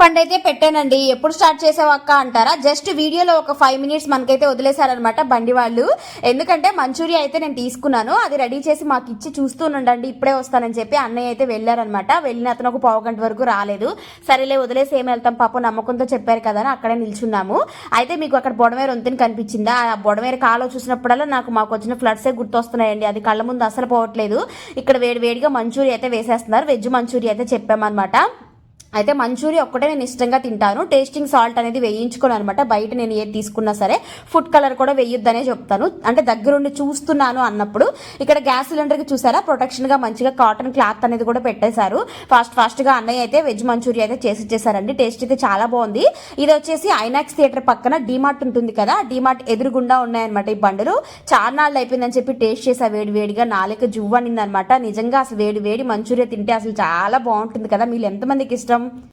బండి అయితే పెట్టానండి. ఎప్పుడు స్టార్ట్ చేసావు అక్క అంటారా? జస్ట్ వీడియోలో ఒక 5 మినిట్స్ మనకైతే వదిలేశారనమాట బండి వాళ్ళు. ఎందుకంటే మంచూరియా అయితే నేను తీసుకున్నాను, అది రెడీ చేసి మాకు ఇచ్చి చూస్తూనండి ఇప్పుడే వస్తానని చెప్పి అన్నయ్య అయితే వెళ్ళారనమాట. వెళ్ళిన అతను ఒక పావు గంట వరకు రాలేదు. సరేలే వదిలేసి ఏమి వెళ్తాం పాపం నమ్మకంతో చెప్పారు కదా అని అక్కడే నిల్చున్నాము. అయితే మీకు అక్కడ బొడమేర వంతెన కనిపించిందా? ఆ బొడమేర కాలువ చూసినప్పుడల్లా మాకు వచ్చిన ఫ్లడ్సే గుర్తొస్తున్నాయండి. అది కళ్ళ ముందు అసలు పోవట్లేదు. ఇక్కడ వేడిగా మంచూరియా అయితే వేసేస్తున్నారు. వెజ్ మంచూరియా అయితే చెప్పామన్నమాట. అయితే మంచూరియా ఒక్కటే నేను ఇష్టంగా తింటాను. టేస్టింగ్ సాల్ట్ అనేది వేయించుకోను అనమాట. బయట నేను ఏది తీసుకున్నా సరే ఫుడ్ కలర్ కూడా వేయొద్దనే చెప్తాను. అంటే దగ్గరుండి చూస్తున్నాను అన్నప్పుడు. ఇక్కడ గ్యాస్ సిలిండర్కి చూసారా ప్రొటెక్షన్గా మంచిగా కాటన్ క్లాత్ అనేది కూడా పెట్టేశారు. ఫాస్ట్గా అన్నయ్య అయితే వెజ్ మంచూరియా అయితే చేసి ఇచ్చేసారండి. టేస్ట్ అయితే చాలా బాగుంది. ఇది వచ్చేసి ఐనాక్స్ థియేటర్ పక్కన డీమార్ట్ ఉంటుంది కదా, డీమార్ట్ ఎదురుగుండా ఉన్నాయన్నమాట ఈ బండులు. చాలా నాళ్ళు అయిపోయిందని చెప్పి టేస్ట్ చేసా వేడిగా. నాలుక జువ్వనింది అనమాట. నిజంగా అసలు వేడి మంచూరియా తింటే అసలు చాలా బాగుంటుంది కదా. మీరు ఎంతమందికి ఇష్టం?